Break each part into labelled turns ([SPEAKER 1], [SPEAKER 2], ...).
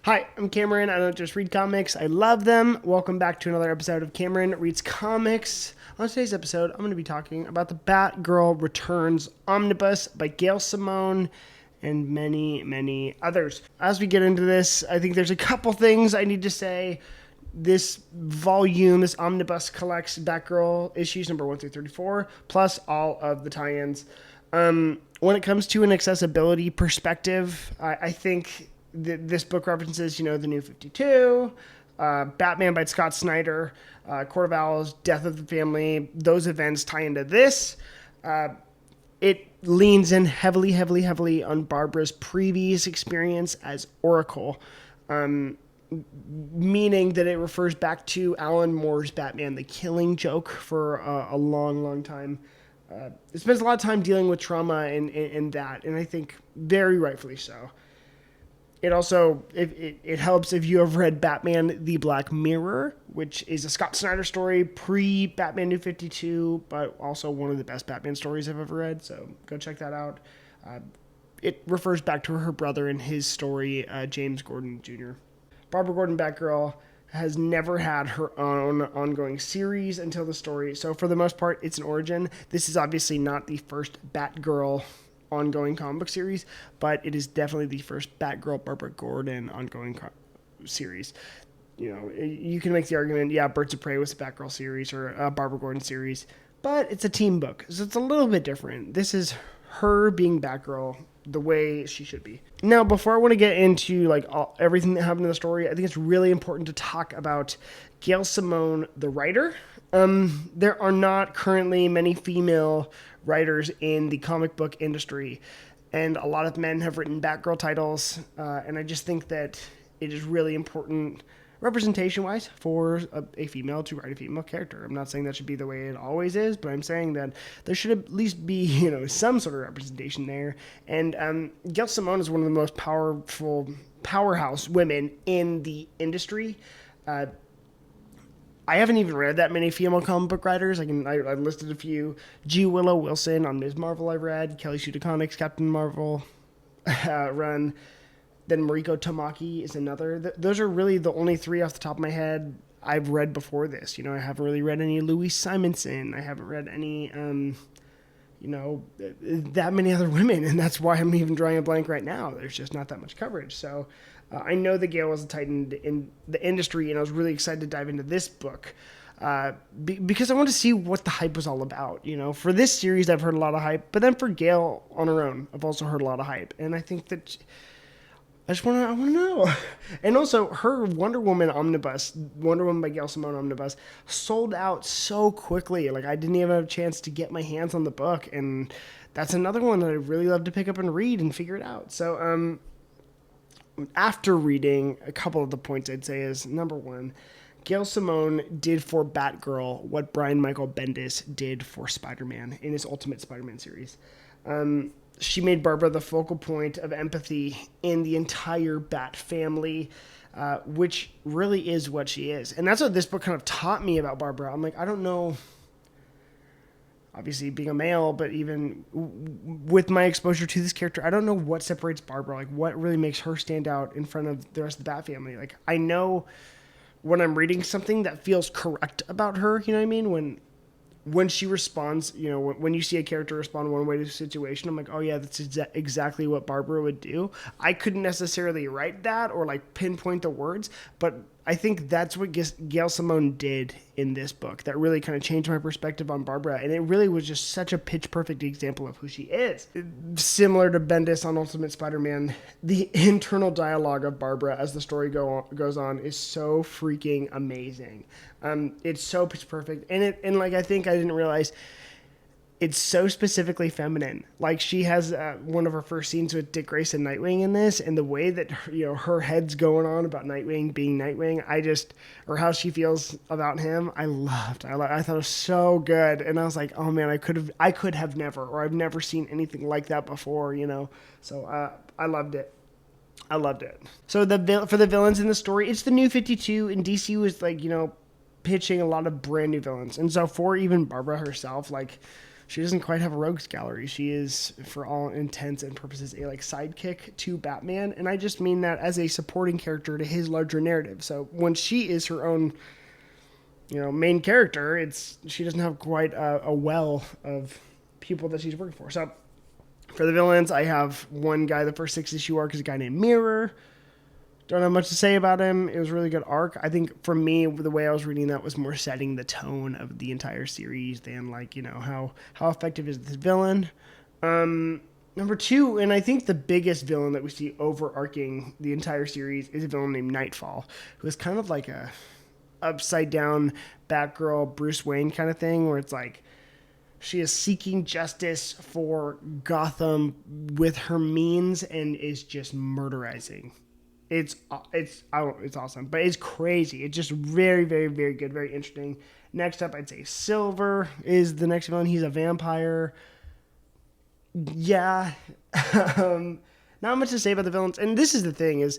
[SPEAKER 1] Hi, I'm Cameron. I don't just read comics, I love them. Welcome back to another episode of Cameron Reads Comics. On today's episode, I'm going to be talking about the Batgirl Returns Omnibus by Gail Simone and many, many others. As we get into this, I think there's a couple things I need to say. This volume, this omnibus, collects Batgirl issues number 1 through 34, plus all of the tie-ins. When it comes to an accessibility perspective, I think this book references, the New 52, Batman by Scott Snyder, Court of Owls, Death of the Family. Those events tie into this. It leans in heavily on Barbara's previous experience as Oracle, meaning that it refers back to Alan Moore's Batman, the Killing Joke, for a long time. It spends a lot of time dealing with trauma in that, and I think very rightfully so. It also, it helps if you have read Batman the Black Mirror, which is a Scott Snyder story pre-Batman New 52, but also one of the best Batman stories I've ever read, so go check that out. It refers back to her brother in his story, James Gordon Jr. Barbara Gordon Batgirl has never had her own ongoing series until the story, so for the most part, it's an origin. This is obviously not the first Batgirl ongoing comic book series, but it is definitely the first Batgirl Barbara Gordon ongoing series. You can make the argument, Birds of Prey was a Batgirl series or a Barbara Gordon series, but it's a team book, so it's a little bit different. This is her being Batgirl the way she should be. Now, before I want to get into everything that happened in the story, I think it's really important to talk about Gail Simone, the writer. There are not currently many female writers in the comic book industry, and a lot of men have written Batgirl titles, and I just think that it is really important representation-wise for a female to write a female character. I'm not saying that should be the way it always is, but I'm saying that there should at least be, some sort of representation there. And Gail Simone is one of the most powerhouse women in the industry. I haven't even read that many female comic book writers. I listed a few. G. Willow Wilson on Ms. Marvel I've read. Kelly Sue DeConnick's Captain Marvel run. Then Mariko Tamaki is another. Those are really the only three off the top of my head I've read before this. I haven't really read any Louise Simonson. I haven't read any, that many other women, and that's why I'm even drawing a blank right now. There's just not that much coverage. So I know that Gail was a titan in the industry, and I was really excited to dive into this book because I wanted to see what the hype was all about. For this series, I've heard a lot of hype, but then for Gail on her own, I've also heard a lot of hype, and I think that I want to know. And also, her Wonder Woman omnibus, Wonder Woman by Gail Simone omnibus, sold out so quickly. I didn't even have a chance to get my hands on the book, and that's another one that I'd really love to pick up and read and figure it out. So, after reading, a couple of the points I'd say is, number one, Gail Simone did for Batgirl what Brian Michael Bendis did for Spider-Man in his Ultimate Spider-Man series. She made Barbara the focal point of empathy in the entire Bat family, which really is what she is. And that's what this book kind of taught me about Barbara. I'm like, I don't know, obviously being a male, but even with my exposure to this character, I don't know what separates Barbara, what really makes her stand out in front of the rest of the Bat family. I know when I'm reading something that feels correct about her, you know what I mean? When she responds, when you see a character respond one way to a situation, I'm like, oh yeah, that's exactly what Barbara would do. I couldn't necessarily write that or pinpoint the words, but I think that's what Gail Simone did in this book that really kind of changed my perspective on Barbara, and it really was just such a pitch-perfect example of who she is. Similar to Bendis on Ultimate Spider-Man, the internal dialogue of Barbara as the story goes on is so freaking amazing. It's so pitch-perfect, and I think I didn't realize it's so specifically feminine. She has one of her first scenes with Dick Grayson Nightwing in this, and the way that her head's going on about Nightwing being Nightwing, or how she feels about him, I loved. I thought it was so good, and I was like, oh man, I could have never, or I've never seen anything like that before, So I loved it. So for the villains in the story, it's the New 52, and DC was pitching a lot of brand new villains, and so for even Barbara herself, she doesn't quite have a rogues gallery. She is, for all intents and purposes, a like sidekick to Batman, and I just mean that as a supporting character to his larger narrative. So when she is her own, main character, she doesn't have quite a well of people that she's working for. So for the villains, I have one guy. The first 6-issue arc is a guy named Mirror. Don't have much to say about him. It was a really good arc. I think for me, the way I was reading that was more setting the tone of the entire series than how effective is this villain. Number 2, and I think the biggest villain that we see overarching the entire series is a villain named Nightfall, who is kind of like a upside down Batgirl Bruce Wayne kind of thing, where it's like she is seeking justice for Gotham with her means and is just murderizing. It's awesome, but it's crazy. It's just very, very, very good, very interesting. Next up, I'd say Silver is the next villain. He's a vampire. Yeah, not much to say about the villains. And this is the thing is,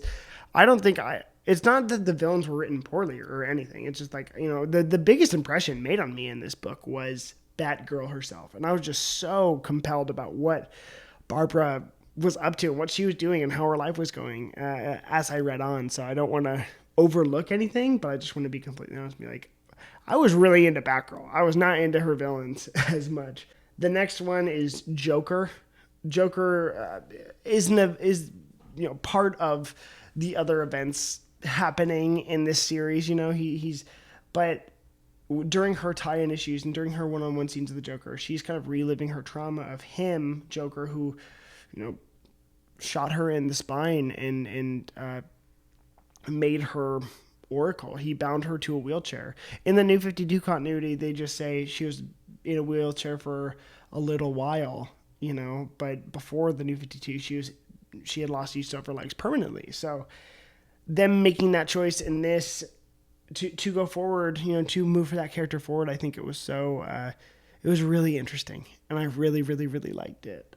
[SPEAKER 1] it's not that the villains were written poorly or anything. It's just like, the biggest impression made on me in this book was Batgirl herself. And I was just so compelled about what Barbara was up to and what she was doing and how her life was going as I read on. So I don't want to overlook anything, but I just want to be completely honest and be like, I was really into Batgirl. I was not into her villains as much. The next one is Joker. Joker is part of the other events happening in this series. But during her tie-in issues and during her one-on-one scenes of the Joker, she's kind of reliving her trauma of him, Joker, who, shot her in the spine and made her Oracle. He bound her to a wheelchair. In the New 52 continuity, they just say she was in a wheelchair for a little while, but before the New 52, she had lost use of her legs permanently. So them making that choice in this to go forward, to move that character forward, I think it was it was really interesting, and I really, really, really liked it.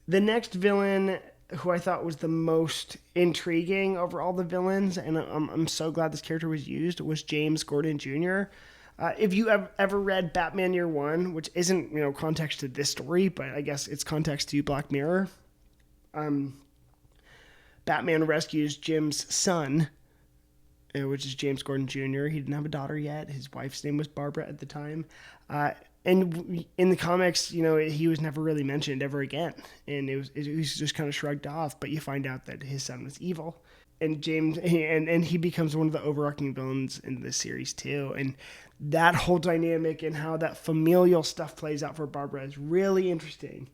[SPEAKER 1] The next villain, who I thought was the most intriguing over all the villains, and I'm so glad this character was used, was James Gordon Jr. If you have ever read Batman Year One, which isn't context to this story, but I guess it's context to Black Mirror, Batman rescues Jim's son, which is James Gordon Jr. He didn't have a daughter yet. His wife's name was Barbara at the time. And in the comics, he was never really mentioned ever again. And it was just kind of shrugged off. But you find out that his son was evil. And James, and he becomes one of the overarching villains in this series too. And that whole dynamic and how that familial stuff plays out for Barbara is really interesting.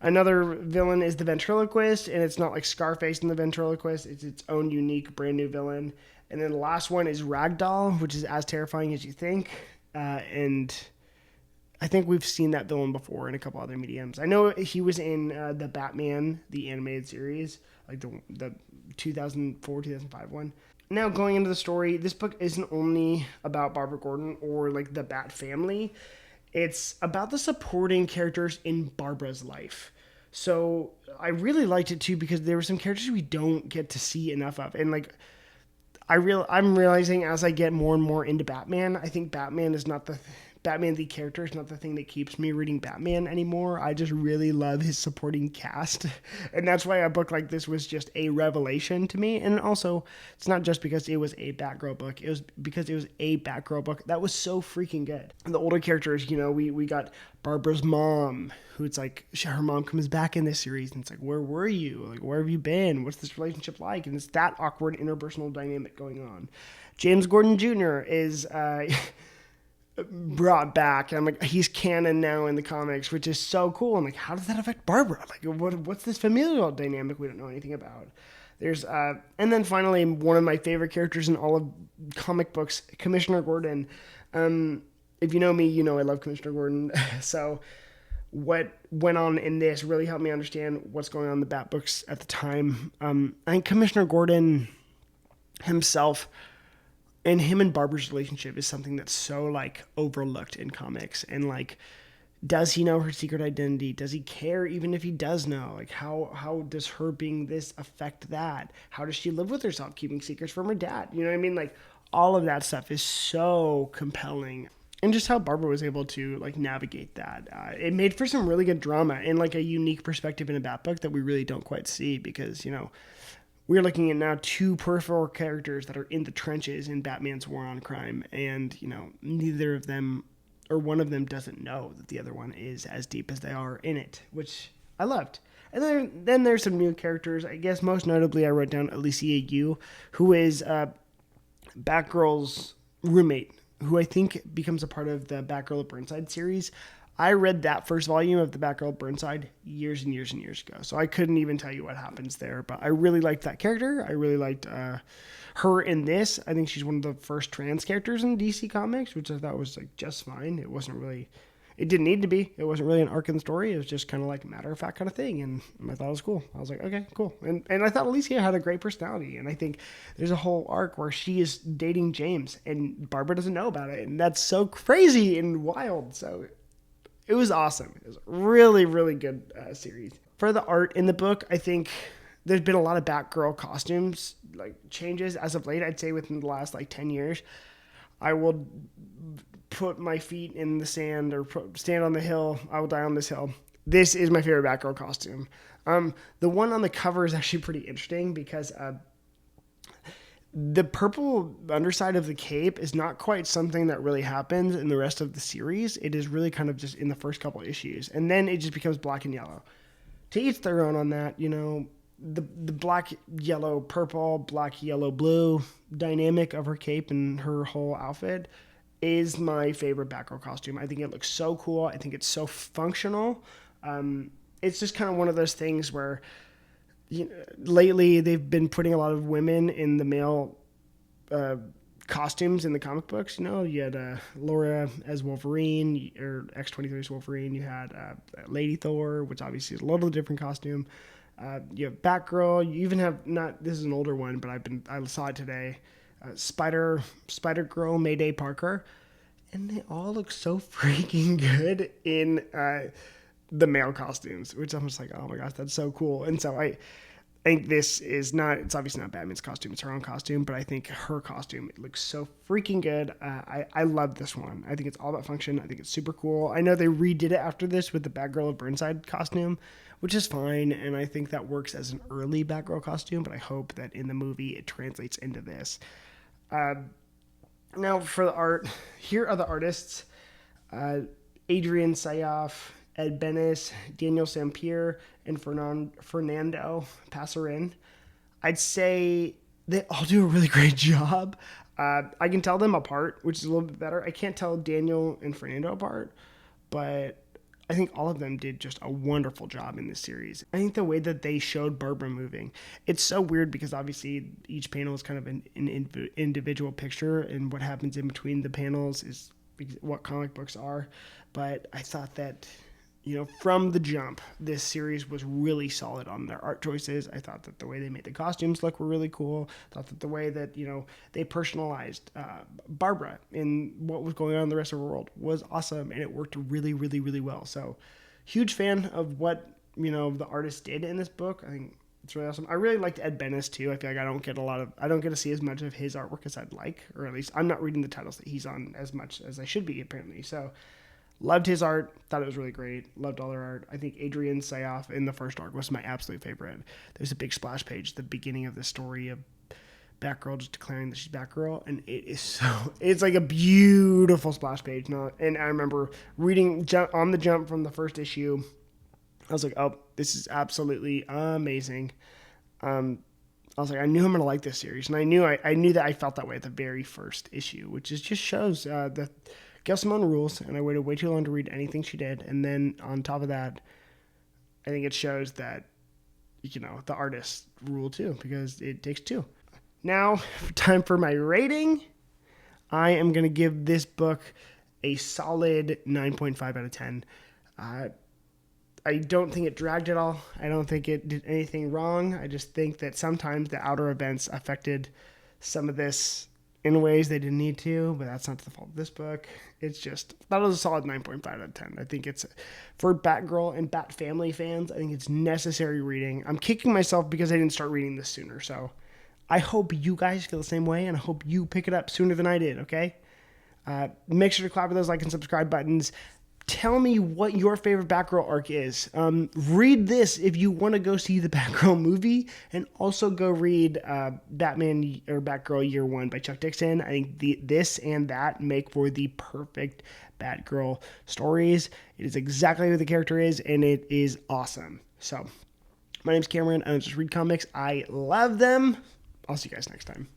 [SPEAKER 1] Another villain is the Ventriloquist, and it's not like Scarface and the Ventriloquist. It's its own unique, brand new villain. And then the last one is Ragdoll, which is as terrifying as you think. And I think we've seen that villain before in a couple other mediums. I know he was in the Batman, the animated series, like the 2004, 2005 one. Now, going into the story, this book isn't only about Barbara Gordon or like the Bat family. It's about the supporting characters in Barbara's life. So I really liked it too because there were some characters we don't get to see enough of. And like, I'm realizing as I get more and more into Batman, I think Batman the character is not the thing that keeps me reading Batman anymore. I just really love his supporting cast. And that's why a book like this was just a revelation to me. And also, it's not just because it was a Batgirl book. It was because it was a Batgirl book that was so freaking good. And the older characters, we got Barbara's mom, who it's like, her mom comes back in this series. And it's like, where were you? Like, where have you been? What's this relationship like? And it's that awkward interpersonal dynamic going on. James Gordon Jr. is... brought back. I'm like, he's canon now in the comics, which is so cool. I'm like, how does that affect Barbara? Like, what's this familial dynamic we don't know anything about? There's and then finally, one of my favorite characters in all of comic books, Commissioner Gordon. If you know me, you know I love Commissioner Gordon. So what went on in this really helped me understand what's going on in the Bat books at the time. I think Commissioner Gordon himself and him and Barbara's relationship is something that's so like overlooked in comics. And like, does he know her secret identity? Does he care even if he does know? Like, how does her being this affect that? How does she live with herself, keeping secrets from her dad? You know what I mean? Like, all of that stuff is so compelling. and just how Barbara was able to like navigate that. It made for some really good drama and like a unique perspective in a Bat book that we really don't quite see because, we're looking at now two peripheral characters that are in the trenches in Batman's war on crime. And, neither of them or one of them doesn't know that the other one is as deep as they are in it, which I loved. And then there's some new characters. I guess most notably I wrote down Alicia U, who is Batgirl's roommate, who I think becomes a part of the Batgirl Burnside series. I read that first volume of the Batgirl Burnside years and years and years ago, so I couldn't even tell you what happens there. But I really liked that character. I really liked her in this. I think she's one of the first trans characters in DC Comics, which I thought was like just fine. It didn't need to be. It wasn't really an arc in the story. It was just kind of like a matter of fact kind of thing, and I thought it was cool. I was like, okay, cool. And I thought Alicia had a great personality, and I think there's a whole arc where she is dating James, and Barbara doesn't know about it, and that's so crazy and wild. So it was awesome. It was a really, really good series. For the art in the book, I think there's been a lot of Batgirl costumes like changes as of late. I'd say within the last like 10 years. I will put my feet in the sand or stand on the hill. I will die on this hill. This is my favorite Batgirl costume. The one on the cover is actually pretty interesting because the purple underside of the cape is not quite something that really happens in the rest of the series. It is really kind of just in the first couple issues. And then it just becomes black and yellow. To each their own on that, the black, yellow, purple, black, yellow, blue dynamic of her cape and her whole outfit is my favorite Batgirl costume. I think it looks so cool. I think it's so functional. It's just kind of one of those things where lately they've been putting a lot of women in the male costumes in the comic books. You had Laura as Wolverine, or X-23's Wolverine. You had Lady Thor, which obviously is a little different costume. You have Batgirl. You even have this is an older one, but I saw it today. Spider Girl, Mayday Parker, and they all look so freaking good in the male costumes, which I'm just like, oh my gosh, that's so cool. And so I think it's obviously not Batman's costume, it's her own costume, but I think her costume, it looks so freaking good. I love this one. I think it's all about function. I think it's super cool. I know they redid it after this with the Batgirl of Burnside costume, which is fine, and I think that works as an early Batgirl costume, but I hope that in the movie it translates into this. Now for the art, here are the artists. Adrian Sayoff, Ed Benes, Daniel Sampier, and Fernando Passarin. I'd say they all do a really great job. I can tell them apart, which is a little bit better. I can't tell Daniel and Fernando apart, but I think all of them did just a wonderful job in this series. I think the way that they showed Barbara moving, it's so weird because obviously each panel is kind of an individual picture, and what happens in between the panels is what comic books are. But I thought that, from the jump, this series was really solid on their art choices. I thought that the way they made the costumes look were really cool. I thought that the way that, they personalized Barbara in what was going on in the rest of the world was awesome, and it worked really, really, really well. So, huge fan of what, the artist did in this book. I think it's really awesome. I really liked Ed Benes too. I feel like I don't get to see as much of his artwork as I'd like, or at least I'm not reading the titles that he's on as much as I should be, apparently. So, loved his art. Thought it was really great. Loved all their art. I think Adrian Sayoff in the first arc was my absolute favorite. There's a big splash page at the beginning of the story of Batgirl just declaring that she's Batgirl, and it's like a beautiful splash page. And I remember reading on the jump from the first issue. I was like, oh, this is absolutely amazing. I was like, I knew I'm gonna like this series, and I knew that I felt that way at the very first issue, which just shows that Gail Simone rules, and I waited way too long to read anything she did. And then on top of that, I think it shows that, the artists rule too, because it takes two. Now, time for my rating. I am going to give this book a solid 9.5 out of 10. I don't think it dragged at all. I don't think it did anything wrong. I just think that sometimes the outer events affected some of this in ways they didn't need to, but that's not the fault of this book. It's just, that was a solid 9.5 out of 10. I think it's, for Batgirl and Bat Family fans, I think it's necessary reading. I'm kicking myself because I didn't start reading this sooner, so I hope you guys feel the same way, and I hope you pick it up sooner than I did, okay? Make sure to clap those like and subscribe buttons. Tell me what your favorite Batgirl arc is. Read this if you want to go see the Batgirl movie, and also go read Batman or Batgirl Year One by Chuck Dixon. I think this and that make for the perfect Batgirl stories. It is exactly who the character is, and it is awesome. So, my name's Cameron. I just read comics. I love them. I'll see you guys next time.